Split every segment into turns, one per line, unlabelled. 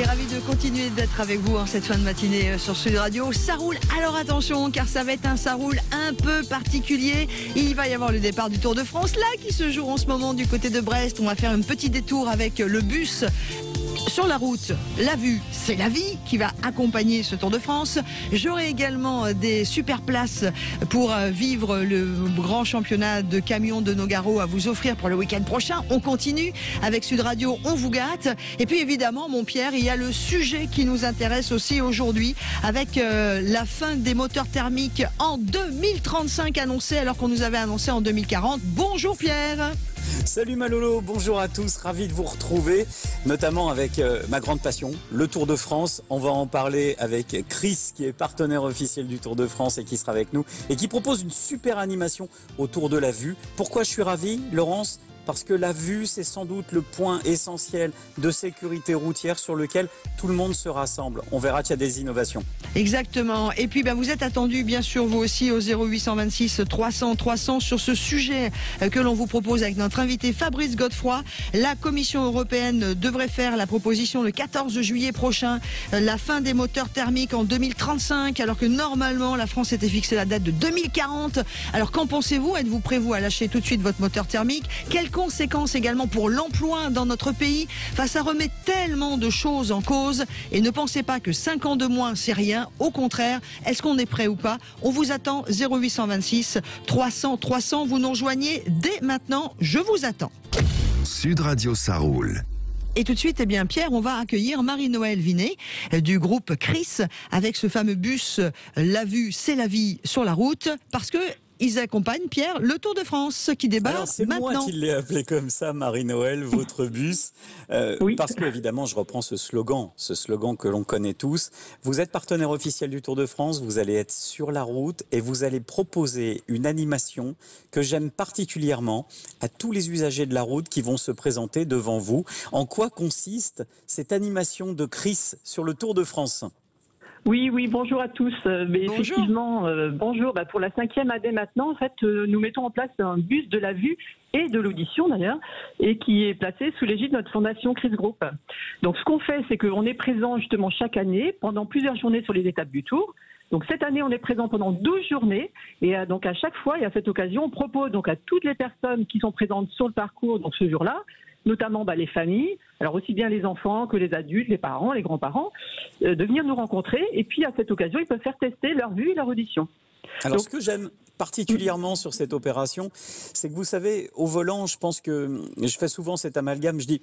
Et ravi de continuer d'être avec vous cette fin de matinée sur Sud Radio. Ça roule, alors attention, car ça va être un ça roule un peu particulier. Il va y avoir le départ du Tour de France, là, qui se joue en ce moment du côté de Brest. On va faire un petit détour avec le bus. Sur la route, la vue, c'est la vie qui va accompagner ce Tour de France. J'aurai également des super places pour vivre le grand championnat de camions de Nogaro à vous offrir pour le week-end prochain. On continue avec Sud Radio, on vous gâte. Et puis évidemment, mon Pierre, il y a le sujet qui nous intéresse aussi aujourd'hui avec la fin des moteurs thermiques en 2035 annoncée alors qu'on nous avait annoncé en 2040. Bonjour Pierre.
Salut Malolo, bonjour à tous, ravi de vous retrouver, notamment avec ma grande passion, le Tour de France. On va en parler avec Chris, qui est partenaire officiel du Tour de France et qui sera avec nous et qui propose une super animation autour de la vue. Pourquoi je suis ravi, Laurence ? Parce que la vue, c'est sans doute le point essentiel de sécurité routière sur lequel tout le monde se rassemble. On verra qu'il y a des innovations.
Exactement. Et puis vous êtes attendus bien sûr vous aussi au 0826 300 300 sur ce sujet que l'on vous propose avec notre invité Fabrice Godefroy. La Commission européenne devrait faire la proposition le 14 juillet prochain, la fin des moteurs thermiques en 2035, alors que normalement la France s'était fixé la date de 2040. Alors qu'en pensez-vous ? Êtes-vous prêt vous à lâcher tout de suite votre moteur thermique ? Quelles conséquences également pour l'emploi dans notre pays ? Enfin, ça remet tellement de choses en cause et ne pensez pas que 5 ans de moins c'est rien. Au contraire, est-ce qu'on est prêt ou pas ? On vous attend 0826 300 300. Vous nous rejoignez dès maintenant. Je vous attends.
Sud Radio, ça roule.
Et tout de suite, Pierre, on va accueillir Marie-Noëlle Vinet du groupe Chris avec ce fameux bus La vue, c'est la vie sur la route, parce que ils accompagnent, Pierre, le Tour de France qui débarque maintenant.
C'est moi qui l'ai appelé comme ça, Marie-Noëlle, votre bus. Oui. Parce que, évidemment, je reprends ce slogan que l'on connaît tous. Vous êtes partenaire officiel du Tour de France, vous allez être sur la route et vous allez proposer une animation que j'aime particulièrement à tous les usagers de la route qui vont se présenter devant vous. En quoi consiste cette animation de Chris sur le Tour de France ?
Oui, bonjour à tous.
Bonjour.
Effectivement, bonjour. Pour la 5e année maintenant, en fait, nous mettons en place un bus de la vue et de l'audition d'ailleurs, et qui est placé sous l'égide de notre fondation Chris Group. Donc, ce qu'on fait, c'est qu'on est présent justement chaque année pendant plusieurs journées sur les étapes du Tour. Donc cette année, on est présent pendant 12 journées et donc à chaque fois et à cette occasion, on propose donc à toutes les personnes qui sont présentes sur le parcours, donc ce jour-là, notamment les familles, alors aussi bien les enfants que les adultes, les parents, les grands-parents, de venir nous rencontrer et puis à cette occasion, ils peuvent faire tester leur vue et leur audition.
Alors ce que j'aime particulièrement sur cette opération, c'est que vous savez, au volant, je pense que je fais souvent cet amalgame, je dis,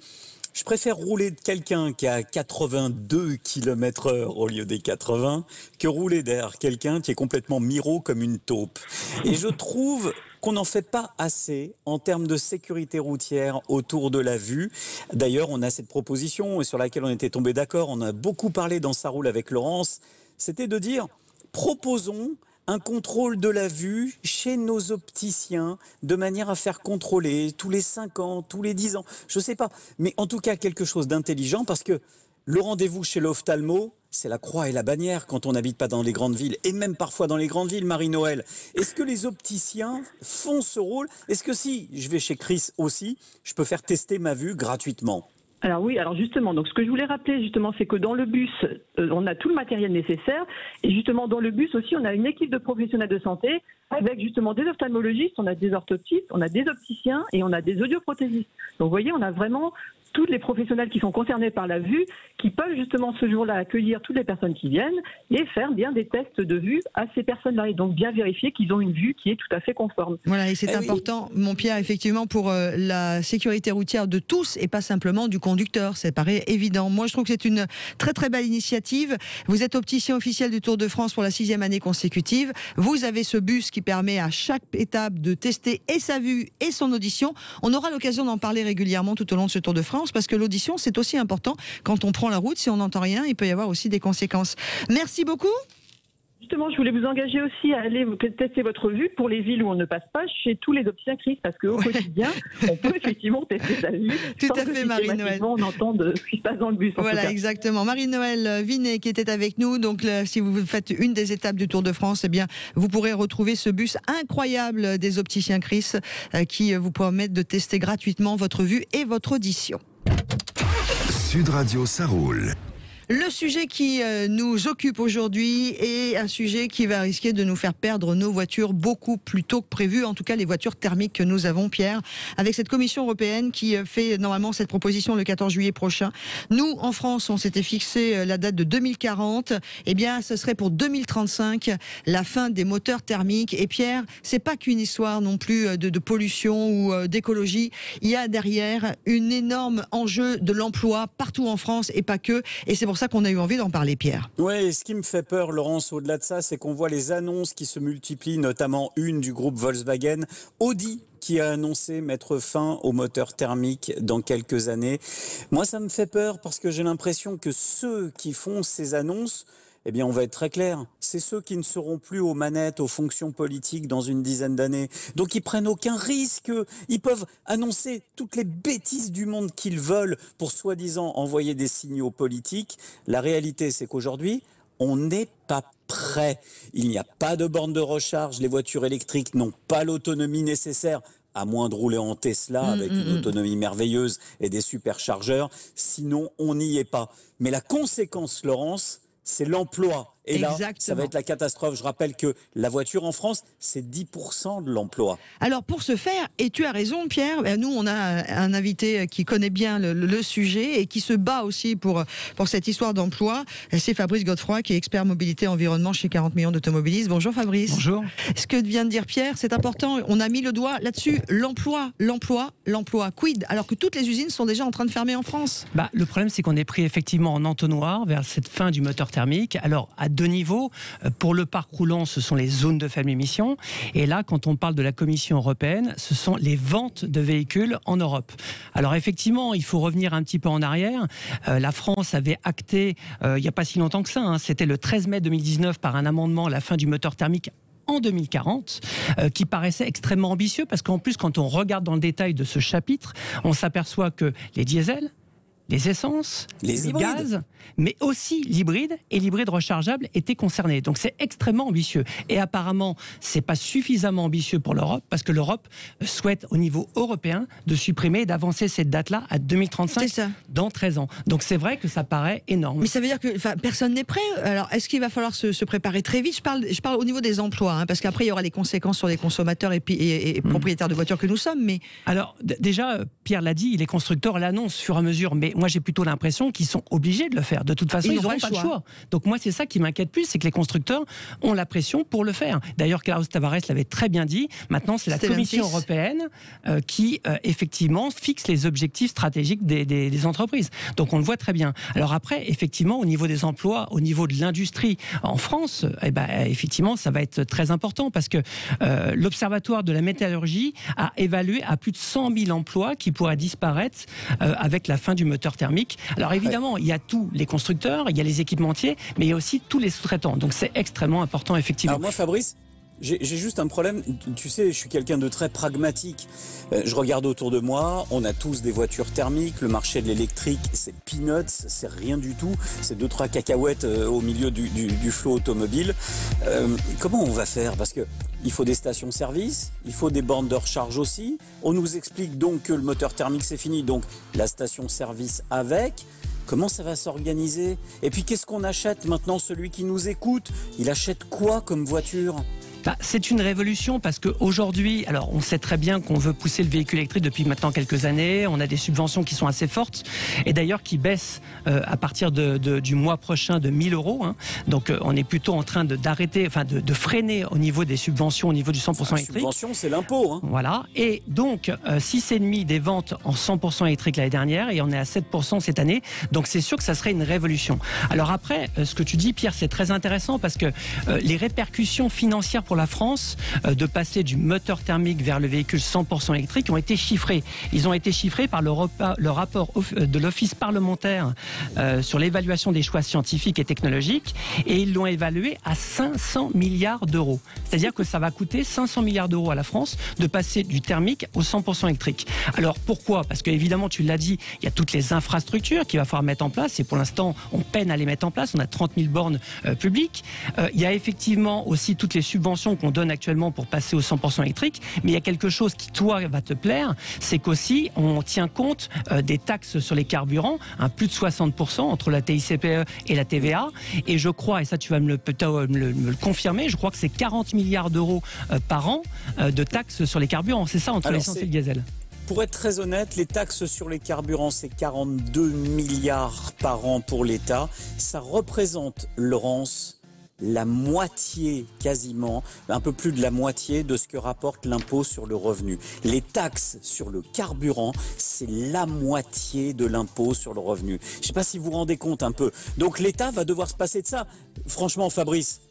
je préfère rouler de quelqu'un qui a 82 km/h au lieu des 80 que rouler derrière quelqu'un qui est complètement miro comme une taupe. Et je trouve qu'on n'en fait pas assez en termes de sécurité routière autour de la vue. D'ailleurs, on a cette proposition sur laquelle on était tombé d'accord, on a beaucoup parlé dans Ça roule avec Laurence, c'était de dire, proposons un contrôle de la vue chez nos opticiens de manière à faire contrôler tous les 5 ans, tous les 10 ans, je ne sais pas. Mais en tout cas, quelque chose d'intelligent parce que le rendez-vous chez l'ophtalmo, c'est la croix et la bannière quand on n'habite pas dans les grandes villes et même parfois dans les grandes villes, Marie-Noëlle. Est-ce que les opticiens font ce rôle ? Est-ce que si je vais chez Chris aussi, je peux faire tester ma vue gratuitement ?
Alors oui, alors justement, donc ce que je voulais rappeler justement, c'est que dans le bus, on a tout le matériel nécessaire et justement dans le bus aussi, on a une équipe de professionnels de santé avec justement des ophtalmologistes, on a des orthoptistes, on a des opticiens et on a des audioprothésistes. Donc vous voyez, on a vraiment tous les professionnels qui sont concernés par la vue qui peuvent justement ce jour-là accueillir toutes les personnes qui viennent et faire bien des tests de vue à ces personnes-là et donc bien vérifier qu'ils ont une vue qui est tout à fait conforme.
Voilà, et c'est important, mon Pierre, effectivement, pour la sécurité routière de tous et pas simplement du conducteur. Ça paraît évident. Moi, je trouve que c'est une très très belle initiative. Vous êtes opticien officiel du Tour de France pour la 6e année consécutive. Vous avez ce bus qui permet à chaque étape de tester et sa vue et son audition. On aura l'occasion d'en parler régulièrement tout au long de ce Tour de France parce que l'audition, c'est aussi important. Quand on prend la route, si on n'entend rien, il peut y avoir aussi des conséquences. Merci beaucoup.
Justement, je voulais vous engager aussi à aller tester votre vue pour les villes où on ne passe pas chez tous les opticiens Chris, parce qu'au quotidien, on peut effectivement tester sa vue.
Tout à fait, Marie-Noëlle.
On entend ce qui se passe dans le bus.
Voilà, exactement. Marie-Noëlle Vinet qui était avec nous. Donc, si vous faites une des étapes du Tour de France, eh bien, vous pourrez retrouver ce bus incroyable des opticiens Chris qui vous permettent de tester gratuitement votre vue et votre audition.
Sud Radio, ça roule.
Le sujet qui nous occupe aujourd'hui est un sujet qui va risquer de nous faire perdre nos voitures beaucoup plus tôt que prévu, en tout cas les voitures thermiques que nous avons, Pierre, avec cette Commission européenne qui fait normalement cette proposition le 14 juillet prochain. Nous, en France, on s'était fixé la date de 2040, eh bien ce serait pour 2035 la fin des moteurs thermiques. Et Pierre, c'est pas qu'une histoire non plus de pollution ou d'écologie, il y a derrière un énorme enjeu de l'emploi partout en France et pas que, et c'est pour ça qu'on a eu envie d'en parler, Pierre.
Oui, ce qui me fait peur, Laurence, au-delà de ça, c'est qu'on voit les annonces qui se multiplient, notamment une du groupe Volkswagen, Audi, qui a annoncé mettre fin aux moteurs thermiques dans quelques années. Moi, ça me fait peur parce que j'ai l'impression que ceux qui font ces annonces, eh bien, on va être très clair, c'est ceux qui ne seront plus aux manettes, aux fonctions politiques dans une dizaine d'années. Donc, ils prennent aucun risque. Ils peuvent annoncer toutes les bêtises du monde qu'ils veulent pour soi-disant envoyer des signaux politiques. La réalité, c'est qu'aujourd'hui, on n'est pas prêt. Il n'y a pas de borne de recharge. Les voitures électriques n'ont pas l'autonomie nécessaire, à moins de rouler en Tesla avec une autonomie merveilleuse et des superchargeurs. Sinon, on n'y est pas. Mais la conséquence, Laurence, c'est l'emploi. Et là, ça va être la catastrophe. Je rappelle que la voiture en France, c'est 10% de l'emploi. Alors, pour ce faire, et tu as raison, Pierre, nous, on a un invité qui connaît bien le sujet et qui se bat aussi pour cette histoire d'emploi. C'est Fabrice Godefroy, qui est expert mobilité environnement chez 40 millions d'automobilistes. Bonjour Fabrice. Bonjour. Ce que vient de dire Pierre, c'est important. On a mis le doigt là-dessus. L'emploi. Quid? Alors que toutes les usines sont déjà en train de fermer en France.
Le problème, c'est qu'on est pris effectivement en entonnoir vers cette fin du moteur thermique. Alors, à deux niveaux. Pour le parc roulant, ce sont les zones de faible émission. Et là, quand on parle de la Commission européenne, ce sont les ventes de véhicules en Europe. Alors effectivement, il faut revenir un petit peu en arrière. La France avait acté, il n'y a pas si longtemps que ça, c'était le 13 mai 2019 par un amendement la fin du moteur thermique en 2040, qui paraissait extrêmement ambitieux, parce qu'en plus, quand on regarde dans le détail de ce chapitre, on s'aperçoit que les diesels, les essences, les gaz, mais aussi l'hybride et l'hybride rechargeable étaient concernés. Donc c'est extrêmement ambitieux. Et apparemment, c'est pas suffisamment ambitieux pour l'Europe, parce que l'Europe souhaite au niveau européen de supprimer et d'avancer cette date-là à 2035, dans 13 ans. Donc c'est vrai que ça paraît énorme.
Mais ça veut dire que personne n'est prêt. Alors est-ce qu'il va falloir se préparer très vite? Je parle au niveau des emplois, parce qu'après il y aura les conséquences sur les consommateurs et propriétaires de voitures que nous sommes. Mais
alors déjà, Pierre l'a dit, les constructeurs l'annoncent sur à mesure, mais moi j'ai plutôt l'impression qu'ils sont obligés de le faire. De toute façon, ils n'auront pas le choix. Donc moi, c'est ça qui m'inquiète plus, c'est que les constructeurs ont la pression pour le faire. D'ailleurs, Klaus Tavares l'avait très bien dit. Maintenant, c'est la Commission européenne qui, effectivement, fixe les objectifs stratégiques des entreprises. Donc on le voit très bien. Alors après, effectivement, au niveau des emplois, au niveau de l'industrie en France, effectivement, ça va être très important, parce que l'Observatoire de la métallurgie a évalué à plus de 100 000 emplois qui pourraient disparaître avec la fin du moteur thermique. Alors évidemment, il y a tous les constructeurs, il y a les équipementiers, mais il y a aussi tous les sous-traitants. Donc c'est extrêmement important, effectivement.
Alors moi, Fabrice, j'ai juste un problème. Tu sais, je suis quelqu'un de très pragmatique. Je regarde autour de moi, on a tous des voitures thermiques. Le marché de l'électrique, c'est peanuts, c'est rien du tout. C'est 2-3 cacahuètes au milieu du flot automobile. Comment on va faire? Parce que il faut des stations-service, il faut des bornes de recharge aussi. On nous explique donc que le moteur thermique, c'est fini. Donc la station-service avec. Comment ça va s'organiser? Et puis qu'est-ce qu'on achète maintenant? Celui qui nous écoute, il achète quoi comme voiture?
C'est une révolution, parce qu'aujourd'hui, alors on sait très bien qu'on veut pousser le véhicule électrique depuis maintenant quelques années. On a des subventions qui sont assez fortes, et d'ailleurs qui baissent à partir du mois prochain de 1 000 €. Donc on est plutôt en train d'arrêter, de freiner au niveau des subventions, au niveau du 100% électrique. La
subvention, c'est l'impôt.
Voilà. Et donc 6,5 des ventes en 100% électrique l'année dernière, et on est à 7% cette année. Donc c'est sûr que ça serait une révolution. Alors après, ce que tu dis, Pierre, c'est très intéressant, parce que les répercussions financières pour la France de passer du moteur thermique vers le véhicule 100% électrique ont été chiffrés. Ils ont été chiffrés par le rapport de l'Office parlementaire sur l'évaluation des choix scientifiques et technologiques, et ils l'ont évalué à 500 milliards d'euros. C'est-à-dire que ça va coûter 500 milliards d'euros à la France de passer du thermique au 100% électrique. Alors pourquoi? Parce qu'évidemment, tu l'as dit, il y a toutes les infrastructures qu'il va falloir mettre en place, et pour l'instant, on peine à les mettre en place. On a 30 000 bornes publiques. Il y a effectivement aussi toutes les subventions subventions qu'on donne actuellement pour passer au 100% électrique, mais il y a quelque chose qui, toi, va te plaire, c'est qu'aussi, on tient compte des taxes sur les carburants, plus de 60% entre la TICPE et la TVA, et je crois, et ça tu vas me le confirmer, je crois que c'est 40 milliards d'euros par an de taxes sur les carburants, c'est ça entre l'essence et le diesel?
Pour être très honnête, les taxes sur les carburants, c'est 42 milliards par an pour l'État. Ça représente, Laurence, la moitié quasiment, un peu plus de la moitié de ce que rapporte l'impôt sur le revenu. Les taxes sur le carburant, c'est la moitié de l'impôt sur le revenu. Je ne sais pas si vous vous rendez compte un peu. Donc l'État va devoir se passer de ça. Franchement, Fabrice,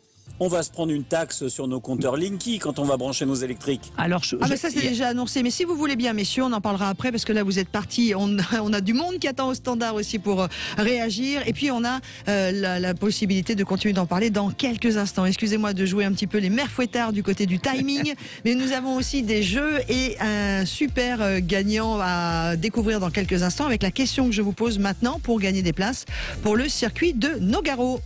on va se prendre une taxe sur nos compteurs Linky quand on va brancher nos électriques.
Alors,
mais ça c'est déjà annoncé. Mais si vous voulez bien, messieurs, on en parlera après parce que là vous êtes partis. On a du monde qui attend au standard aussi pour réagir. Et puis on a la possibilité de continuer d'en parler dans quelques instants. Excusez-moi de jouer un petit peu les mères fouettards du côté du timing. Mais nous avons aussi des jeux et un super gagnant à découvrir dans quelques instants avec la question que je vous pose maintenant pour gagner des places pour le circuit de Nogaro.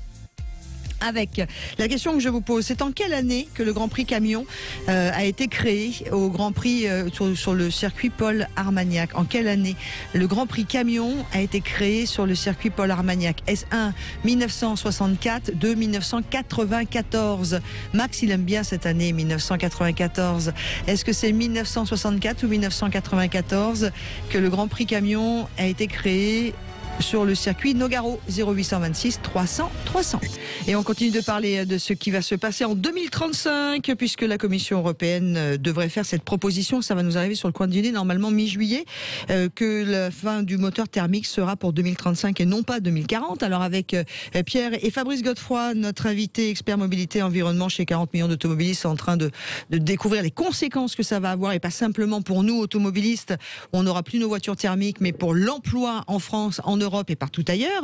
Avec la question que je vous pose, c'est en quelle année que le Grand Prix Camion a été créé au Grand Prix sur le circuit Paul Armagnac? En quelle année le Grand Prix Camion a été créé sur le circuit Paul Armagnac? Est-ce 1 1964, 2 1994? Max, il aime bien cette année 1994. Est-ce que c'est 1964 ou 1994 que le Grand Prix Camion a été créé sur le circuit Nogaro? 0826 300 300. Et on continue de parler de ce qui va se passer en 2035 puisque la Commission européenne devrait faire cette proposition, ça va nous arriver sur le coin du nez normalement mi-juillet, que la fin du moteur thermique sera pour 2035 et non pas 2040. Alors avec Pierre et Fabrice Godefroy, notre invité expert mobilité environnement chez 40 millions d'automobilistes, en train de découvrir les conséquences que ça va avoir, et pas simplement pour nous automobilistes, on n'aura plus nos voitures thermiques, mais pour l'emploi en France, en Europe et partout ailleurs.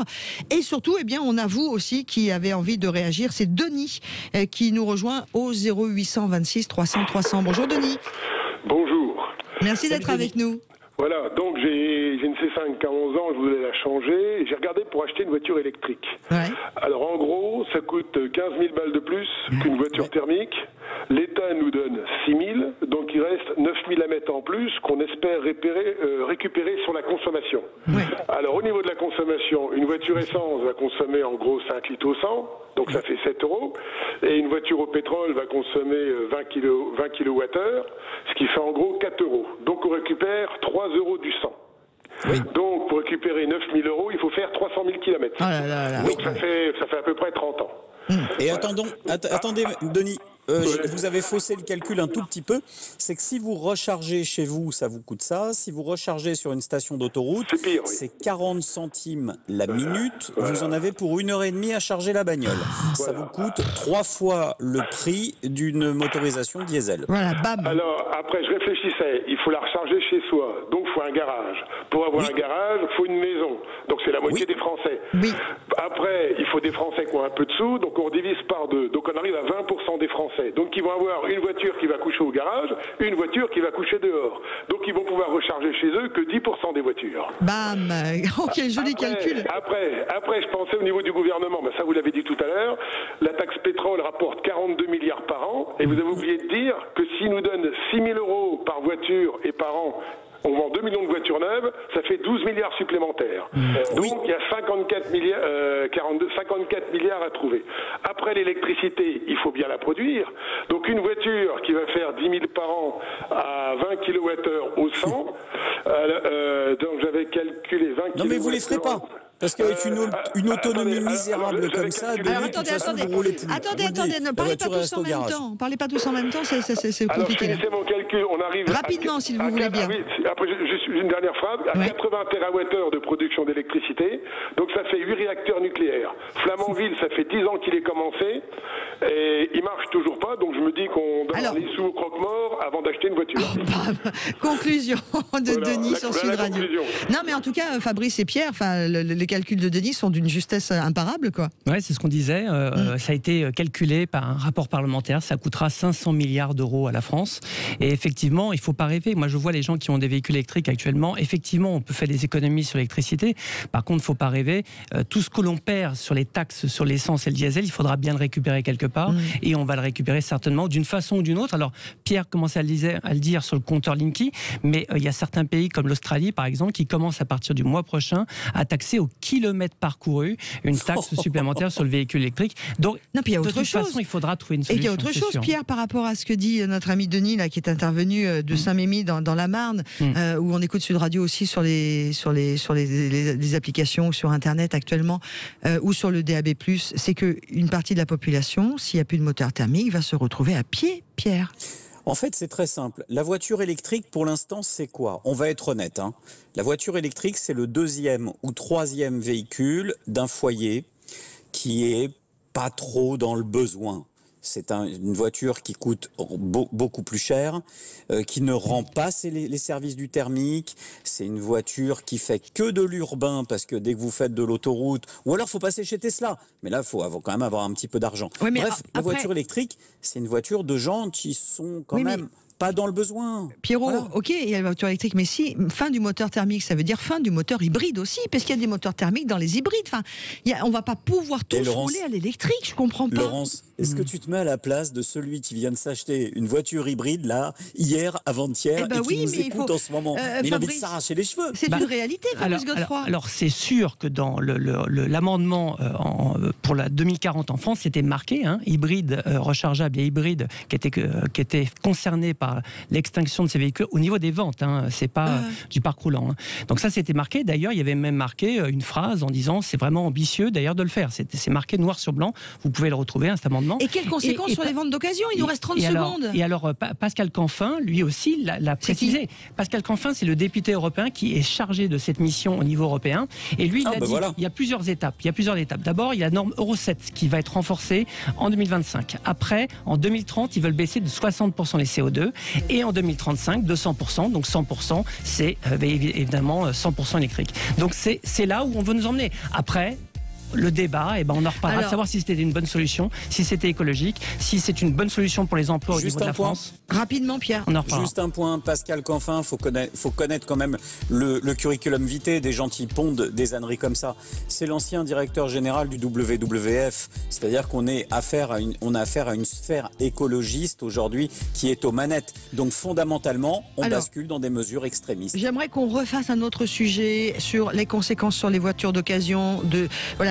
Et surtout, eh bien, on a vous aussi qui avez envie de réagir. C'est Denis qui nous rejoint au 0826 300 300. Bonjour Denis.
Bonjour.
Merci d'être avec nous.
Voilà, donc j'ai une C5 qui a 11 ans, je voulais la changer. J'ai regardé pour acheter une voiture électrique. Ouais. Alors en gros, ça coûte 15 000 balles de plus qu'une voiture thermique. L'État nous donne 6 000, donc il reste 9 000 à mettre en plus qu'on espère récupérer sur la consommation. Ouais. Alors au niveau de la consommation, une voiture essence va consommer en gros 5 litres au 100, donc ça fait 7 €. Et une voiture au pétrole va consommer 20 kWh, ce qui fait en gros 4 €. Donc on récupère 3 € du 100. Oui. Donc pour récupérer 9 000 €, il faut faire 300 000 km. Ah là là là. Donc ça fait à peu près 30 ans.
Et attendez, Denis. Vous avez faussé le calcul un tout petit peu. C'est que si vous rechargez chez vous, ça vous coûte ça. Si vous rechargez sur une station d'autoroute, c'est 40 centimes la minute. Vous en avez pour 1h30 à charger la bagnole. Ça vous coûte 3 fois le prix d'une motorisation diesel.
Voilà, bam.
Alors après, je réfléchissais. Il faut la recharger chez soi. Donc il faut un garage. Pour avoir un garage, il faut une maison. Donc c'est la moitié des Français. Oui. Après, il faut des Français qui ont un peu de sous. Donc on divise par 2. Donc on arrive à 20% des Français. Donc ils vont avoir une voiture qui va coucher au garage, une voiture qui va coucher dehors. Donc ils vont pouvoir recharger chez eux que 10% des voitures.
Bam. Ok, joli calcul.
Après, je pensais au niveau du gouvernement, ça vous l'avez dit tout à l'heure, la taxe pétrole rapporte 42 milliards par an, et vous avez oublié de dire que s'ils nous donnent 6 000 € par voiture et par an, on vend 2 millions de voitures neuves, ça fait 12 milliards supplémentaires. Donc il y a 54 milliards à trouver. Après l'électricité, il faut bien la produire. Donc une voiture qui va faire 10 000 par an à 20 kWh au 100, donc j'avais calculé 20 kWh.
Non mais vous les ferez pas. Parce qu'avec une autonomie misérable comme ça,
attendez, ne parlez pas tous en même temps. Parlez pas tous en même temps, c'est compliqué.
Alors, finissez mon calcul. On arrive
rapidement, si vous voulez bien.
Oui, après, juste une dernière phrase. À 80 TWh de production d'électricité, donc ça fait 8 réacteurs nucléaires. Flamanville, ça fait 10 ans qu'il est commencé, et il marche toujours pas, donc je me dis qu'on donne les sous au croque-mort avant d'acheter une voiture.
Conclusion de Denis sur Sud Radio. Non, mais en tout cas, Fabrice et Pierre, les les calculs de Denis sont d'une justesse imparable, quoi.
Ouais, c'est ce qu'on disait. Ça a été calculé par un rapport parlementaire. Ça coûtera 500 milliards d'euros à la France. Et effectivement, il ne faut pas rêver. Moi, je vois les gens qui ont des véhicules électriques actuellement. Effectivement, on peut faire des économies sur l'électricité. Par contre, il ne faut pas rêver. Tout ce que l'on perd sur les taxes sur l'essence et le diesel, il faudra bien le récupérer quelque part. Et on va le récupérer certainement d'une façon ou d'une autre. Alors, Pierre commençait à le dire sur le compteur Linky, mais il y a certains pays comme l'Australie, par exemple, qui commencent à partir du mois prochain à taxer au kilomètre parcouru une taxe supplémentaire sur le véhicule électrique. Donc,
non, puis il y a autre
de toute
chose.
façon, il faudra trouver une solution.
Et il y a autre chose,
sûr.
Pierre, par rapport à ce que dit notre ami Denis, là, qui est intervenu de Saint-Mémy dans la Marne, où on écoute Sud Radio aussi sur les applications, sur Internet actuellement, ou sur le DAB+, c'est qu'une partie de la population, s'il n'y a plus de moteur thermique, va se retrouver à pied, Pierre.
En fait, c'est très simple. La voiture électrique, pour l'instant, c'est quoi? On va être honnête. La voiture électrique, c'est le 2e ou 3e véhicule d'un foyer qui est pas trop dans le besoin. C'est une voiture qui coûte beaucoup plus cher, qui ne rend pas les services du thermique. C'est une voiture qui fait que de l'urbain, parce que dès que vous faites de l'autoroute, ou alors il faut passer chez Tesla. Mais là, il faut quand même avoir un petit peu d'argent.
Oui,
bref, la voiture électrique, c'est une voiture de gens qui sont quand même pas dans le besoin.
Pierrot,
voilà.
ok, il y a la voiture électrique, mais si, fin du moteur thermique, ça veut dire fin du moteur hybride aussi, parce qu'il y a des moteurs thermiques dans les hybrides. Enfin, on va pas pouvoir tous rouler à l'électrique, je comprends pas.
Laurence, est-ce que tu te mets à la place de celui qui vient de s'acheter une voiture hybride, là, hier, avant-hier, et qui nous écoute en ce moment? Il a envie de s'arracher les cheveux.
C'est une réalité, Fabrice Godefroy.
Alors, c'est sûr que dans l'amendement pour la 2040 en France, c'était marqué, hybride, rechargeable et hybride, qui était concerné par l'extinction de ces véhicules au niveau des ventes, c'est pas du parc roulant. Donc ça, c'était marqué. D'ailleurs, il y avait même marqué une phrase en disant c'est vraiment ambitieux d'ailleurs de le faire. C'est marqué noir sur blanc. Vous pouvez le retrouver, cet amendement.
Et quelles conséquences sur les ventes d'occasion? Il nous reste 30 secondes.
Et alors, Pascal Canfin, lui aussi, l'a précisé. Pascal Canfin, c'est le député européen qui est chargé de cette mission au niveau européen. Et lui, il a dit il y a plusieurs étapes. D'abord, il y a la norme Euro 7 qui va être renforcée en 2025. Après, en 2030, ils veulent baisser de 60% les CO2. Et en 2035, 200%. Donc 100%, c'est évidemment 100% électrique. Donc c'est là où on veut nous emmener. Après, le débat, on en reparlera, savoir si c'était une bonne solution, si c'était écologique, si c'est une bonne solution pour les emplois au niveau de la France.
Rapidement, Pierre.
On en reparlera.
Juste un point, Pascal Canfin, faut connaître quand même le curriculum vitae des gens qui pondent des âneries comme ça. C'est l'ancien directeur général du WWF, c'est-à-dire qu'on a affaire à une sphère écologiste aujourd'hui qui est aux manettes. Donc fondamentalement, on bascule dans des mesures extrémistes.
J'aimerais qu'on refasse un autre sujet sur les conséquences sur les voitures d'occasion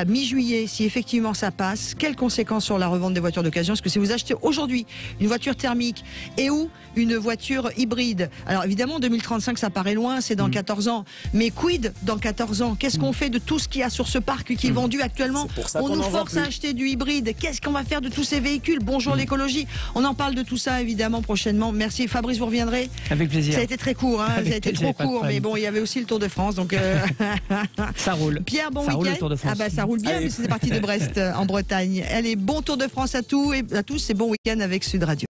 mi-juillet, si effectivement ça passe, quelles conséquences sur la revente des voitures d'occasion? Parce que si vous achetez aujourd'hui une voiture thermique et ou une voiture hybride, alors évidemment 2035 ça paraît loin, c'est dans 14 ans, mais quid dans 14 ans? Qu'est-ce qu'on fait de tout ce qu'il y a sur ce parc qui est vendu actuellement? On nous force à acheter du hybride, qu'est-ce qu'on va faire de tous ces véhicules? Bonjour l'écologie, on en parle de tout ça évidemment prochainement. Merci Fabrice, vous reviendrez?
Avec plaisir.
Ça a été très court, ça a été trop court, mais bon, il y avait aussi le Tour de France, donc
ça roule.
Pierre, bon
week-end.
Le Tour de France. Ça roule bien, mais c'est parti de Brest en Bretagne. Allez, bon Tour de France à tous, c'est bon week-end avec Sud Radio.